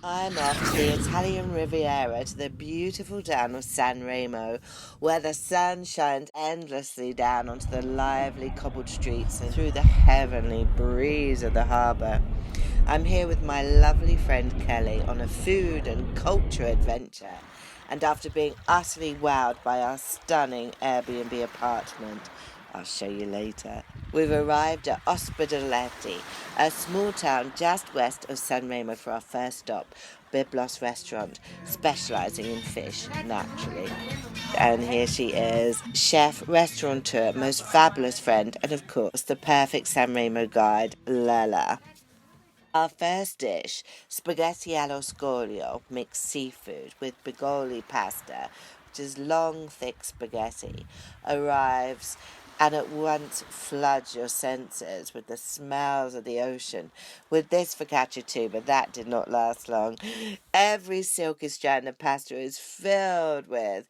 I'm off to the Italian Riviera, to the beautiful town of San Remo, where the sun shines endlessly down onto the lively cobbled streets and through the heavenly breeze of the harbour. I'm here with my lovely friend Kelly on a food and culture adventure, and after being utterly wowed by our stunning Airbnb apartment, I'll show you later, we've arrived at Ospedaletti, a small town just west of San Remo, for our first stop, Biblos restaurant, specialising in fish, naturally. And here she is, chef, restaurateur, most fabulous friend, and of course the perfect San Remo guide, Lella. Our first dish, spaghetti allo scoglio, mixed seafood with bigoli pasta, which is long, thick spaghetti, arrives and at once floods your senses with the smells of the ocean. With this focaccia too, but that did not last long. Every silky strand of pasta is filled with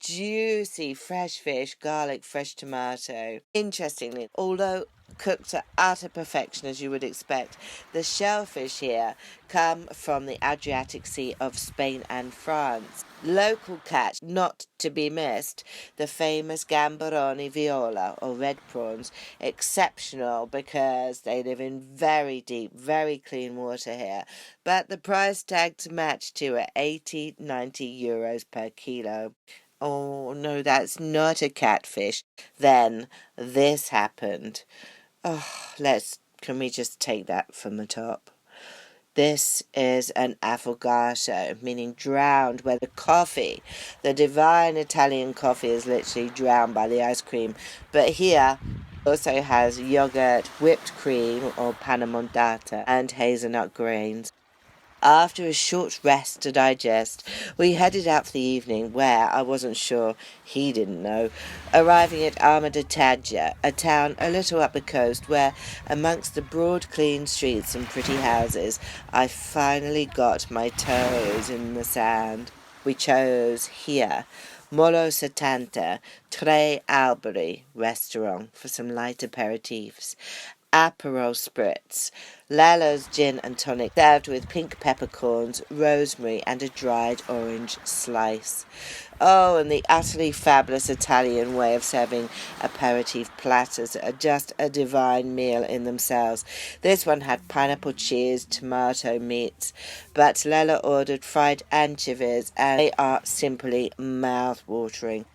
juicy fresh fish, garlic, fresh tomato. Interestingly, although cooked to utter perfection as you would expect, the shellfish here come from the Adriatic Sea of Spain and France. Local catch not to be missed, the famous gamberoni viola, or red prawns, exceptional because they live in very deep, very clean water here, but the price tag to match to at 80-90 euros per kilo. Oh no, that's not a catfish. Then this happened. Oh, can we just take that from the top? This is an affogato, meaning drowned, where the coffee, the divine Italian coffee, is literally drowned by the ice cream. But here also has yogurt, whipped cream or panna montata, and hazelnut grains. After a short rest to digest, we headed out for the evening, where, I wasn't sure, he didn't know, arriving at Arma di Taggia, a town a little up the coast where, amongst the broad clean streets and pretty houses, I finally got my toes in the sand. We chose here Molo 70, Tre Alberi restaurant for some light aperitifs. Aperol spritz, Lella's gin and tonic, served with pink peppercorns, rosemary and a dried orange slice. Oh, and the utterly fabulous Italian way of serving aperitif platters are just a divine meal in themselves. This one had pineapple cheese, tomato meats, but Lella ordered fried anchovies, and they are simply mouth-watering.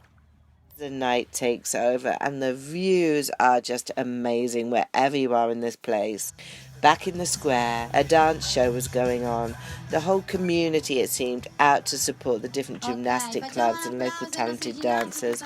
The night takes over and the views are just amazing wherever you are in this place. Back in the square, a dance show was going on. The whole community, it seemed, out to support the different gymnastic clubs and local talented dancers.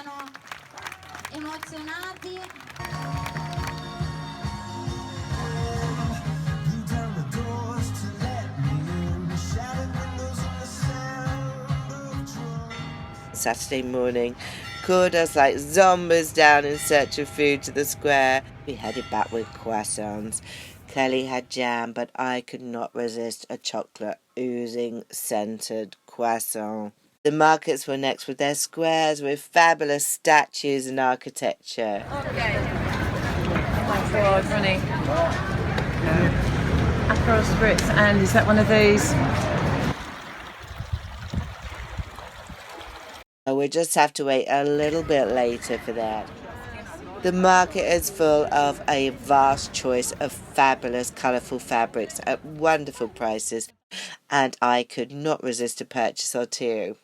Saturday morning, called us like zombies down in search of food to the square. We headed back with croissants. Kelly had jam, but I could not resist a chocolate oozing scented croissant. The markets were next, with their squares with fabulous statues and architecture. Okay. Oh my God, Ronnie. Aperol spritz, and is that one of these? We'll just have to wait a little bit later for that. The market is full of a vast choice of fabulous, colourful fabrics at wonderful prices, and I could not resist a purchase or two.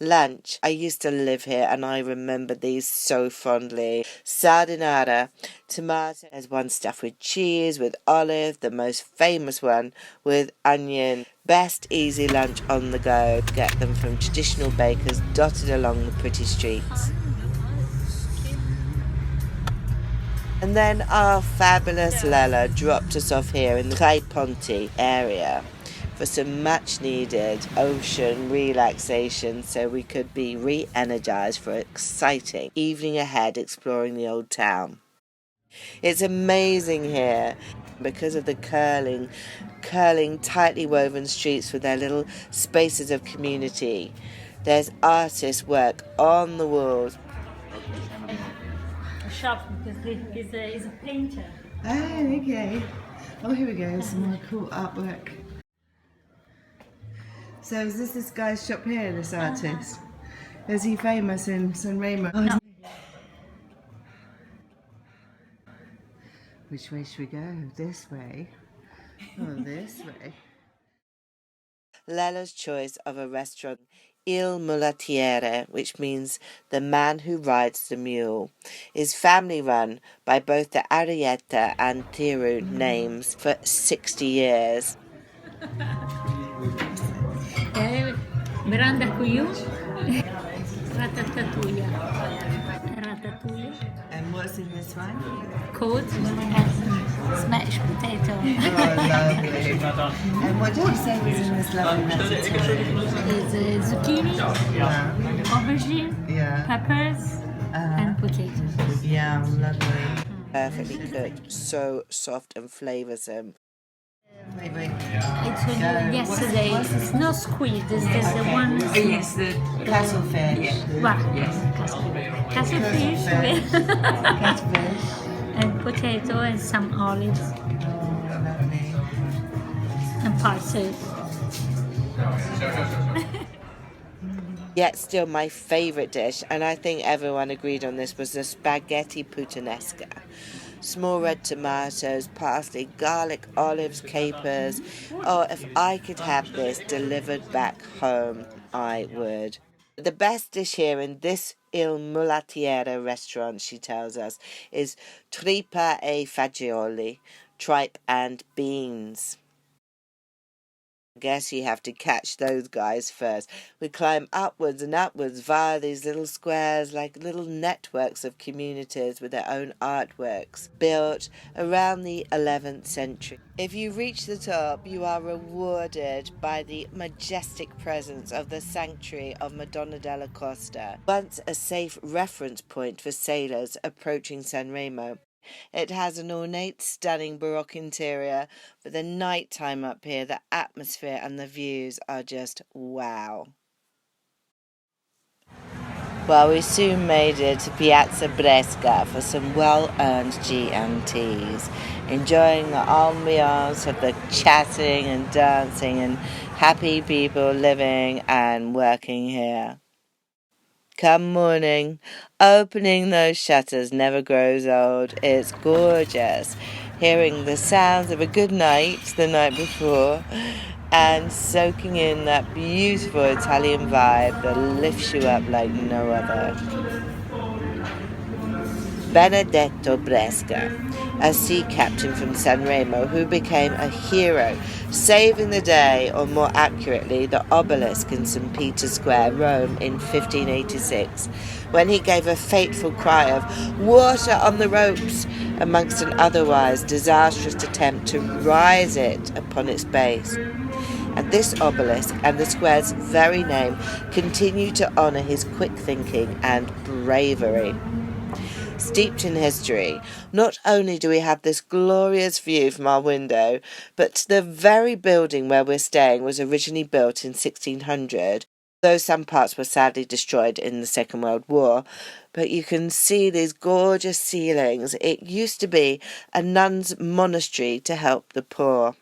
Lunch. I used to live here and I remember these so fondly. Sardinara, tomato as one stuffed with cheese, with olive, the most famous one with onion. Best easy lunch on the go. Get them from traditional bakers dotted along the pretty streets. And then our fabulous Lella dropped us off here in the Tre Ponti area for some much needed ocean relaxation, so we could be re-energized for an exciting evening ahead exploring the old town. It's amazing here because of the curling, tightly woven streets with their little spaces of community. There's artist work on the walls. A shop, because he's a painter. Oh, okay. Oh, here we go. Some more cool artwork. So is this guy's shop here, this artist? Is he famous in San Remo? No. Which way should we go? This way? Oh, this way. Lella's choice of a restaurant, Il Mulattiere, which means the man who rides the mule, is family run by both the Arietta and Tiru names for 60 years. Veranda Kuyu, Ratatouille. Ratatouille. And what's in this one? Cold and smashed potato. Oh, lovely. And what did you say was in this lovely ratatouille? It's zucchini, aubergine, peppers, and potatoes. Yeah, lovely. Perfectly cooked, so soft and flavoursome. Wait. It's when yesterday. It's not squid. It's the one. Yes, the castlefish. Well, yes, castlefish with Castlefish. and potato and some olives Oh, lovely. and parsley. Yet still my favourite dish, and I think everyone agreed on this, was the spaghetti puttanesca. Small red tomatoes, parsley, garlic, olives, capers. Oh, if I could have this delivered back home, I would. The best dish here in this Il Mulattiere restaurant, she tells us, is tripa e fagioli, tripe and beans. I guess you have to catch those guys first. We climb upwards and upwards via these little squares, like little networks of communities with their own artworks, built around the 11th century. If you reach the top, you are rewarded by the majestic presence of the sanctuary of Madonna della Costa, once a safe reference point for sailors approaching San Remo. It has an ornate, stunning Baroque interior, but the night time up here, the atmosphere and the views are just wow. Well, we soon made it to Piazza Bresca for some well-earned GMTs, enjoying the ambiance of the chatting and dancing and happy people living and working here. Come morning, opening those shutters never grows old. It's gorgeous. Hearing the sounds of a good night the night before and soaking in that beautiful Italian vibe that lifts you up like no other. Benedetto Bresca, a sea captain from San Remo who became a hero, saving the day, or more accurately, the obelisk in St. Peter's Square, Rome, in 1586, when he gave a fateful cry of "water on the ropes" amongst an otherwise disastrous attempt to rise it upon its base. And this obelisk and the square's very name continue to honour his quick thinking and bravery. Steeped in history, not only do we have this glorious view from our window, but the very building where we're staying was originally built in 1600, though some parts were sadly destroyed in the Second World War. But you can see these gorgeous ceilings. It used to be a nun's monastery to help the poor.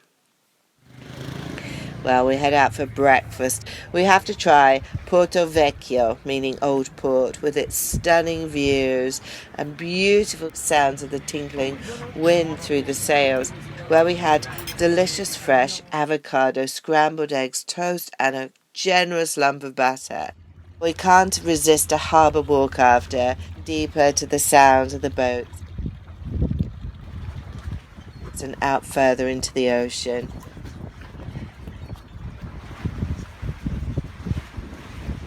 Well, we head out for breakfast. We have to try Porto Vecchio, meaning Old Port, with its stunning views and beautiful sounds of the tinkling wind through the sails, where we had delicious fresh avocado, scrambled eggs, toast and a generous lump of butter. We can't resist a harbour walk after, deeper to the sounds of the boats and out further into the ocean.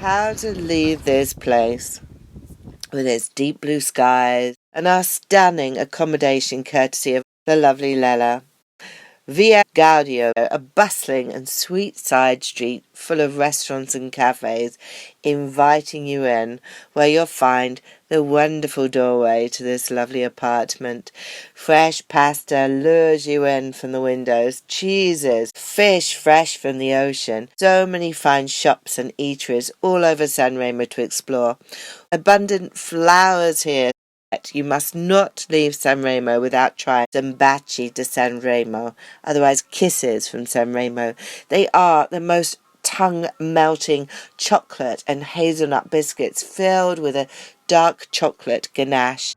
How to leave this place with its deep blue skies and our stunning accommodation courtesy of the lovely Lella. Via Gaudio, a bustling and sweet side street full of restaurants and cafes inviting you in, where you'll find the wonderful doorway to this lovely apartment. Fresh pasta lures you in from the windows, cheeses, fish fresh from the ocean. So many fine shops and eateries all over San Remo to explore. Abundant flowers here. You must not leave San Remo without trying some baci di San Remo, otherwise kisses from San Remo. They are the most tongue-melting chocolate and hazelnut biscuits filled with a dark chocolate ganache.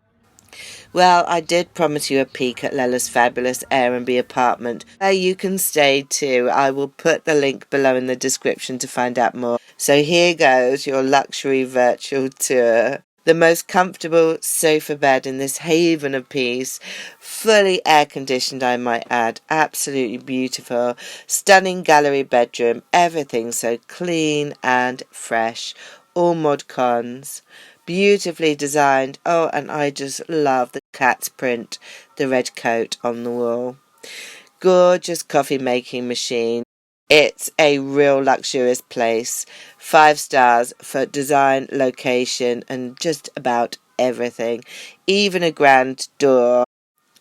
Well, I did promise you a peek at Lella's fabulous Airbnb apartment, where you can stay too. I will put the link below in the description to find out more. So here goes your luxury virtual tour. The most comfortable sofa bed in this haven of peace, fully air-conditioned I might add, absolutely beautiful, stunning gallery bedroom, everything so clean and fresh, all mod cons. Beautifully designed. Oh, and I just love the cat's print, the red coat on the wall. Gorgeous coffee making machine. It's a real luxurious place. 5 stars for design, location, and just about everything. Even a grand door,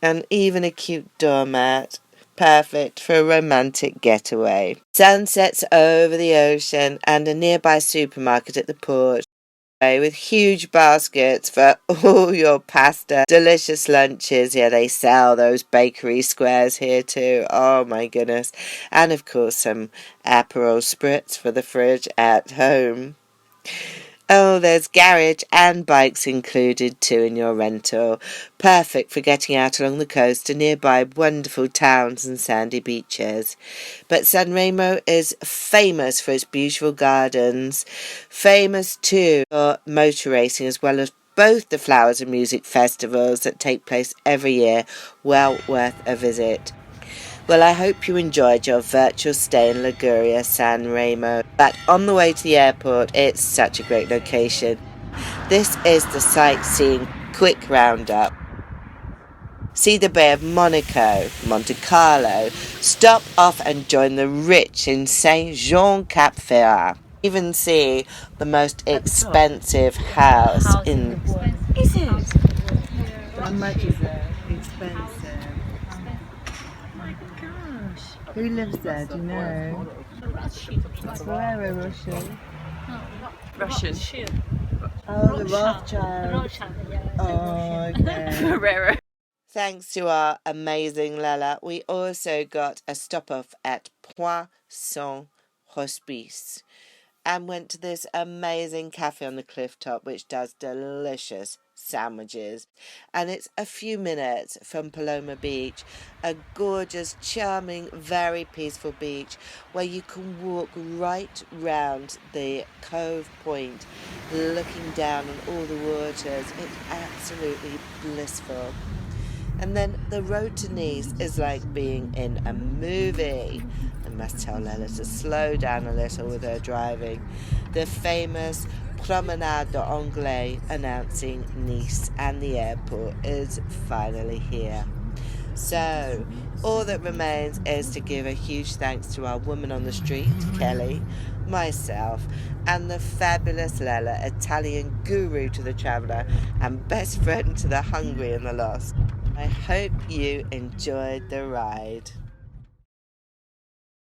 and even a cute doormat. Perfect for a romantic getaway. Sunsets over the ocean and a nearby supermarket at the port, with huge baskets for all your pasta, delicious lunches. Yeah, they sell those bakery squares here too. Oh my goodness. And of course some Aperol spritz for the fridge at home. Oh, there's garage and bikes included too in your rental. Perfect for getting out along the coast to nearby wonderful towns and sandy beaches. But San Remo is famous for its beautiful gardens. Famous too for motor racing, as well as both the flowers and music festivals that take place every year. Well worth a visit. Well, I hope you enjoyed your virtual stay in Liguria, San Remo. But on the way to the airport, it's such a great location. This is the sightseeing quick roundup. See the Bay of Monaco, Monte Carlo. Stop off and join the rich in Saint Jean Cap Ferrat. Even see the most expensive house in... Is it? How much is it? Expensive. Who lives there, do you know? Ferrero Rocher. Russian. Oh, the Rothschild. Oh, okay. Ferrero. Thanks to our amazing Lella, we also got a stop off at Poisson Hospice and went to this amazing cafe on the cliff top which does delicious sandwiches. And it's a few minutes from Paloma Beach, a gorgeous, charming, very peaceful beach where you can walk right round the cove point looking down on all the waters. It's absolutely blissful. And then the road to Nice is like being in a movie. I must tell Lella to slow down a little with her driving. The famous Promenade d'Anglais announcing Nice, and the airport is finally here. So, all that remains is to give a huge thanks to our woman on the street, Kellie, myself, and the fabulous Lella, Italian guru to the traveller and best friend to the hungry and the lost. I hope you enjoyed the ride.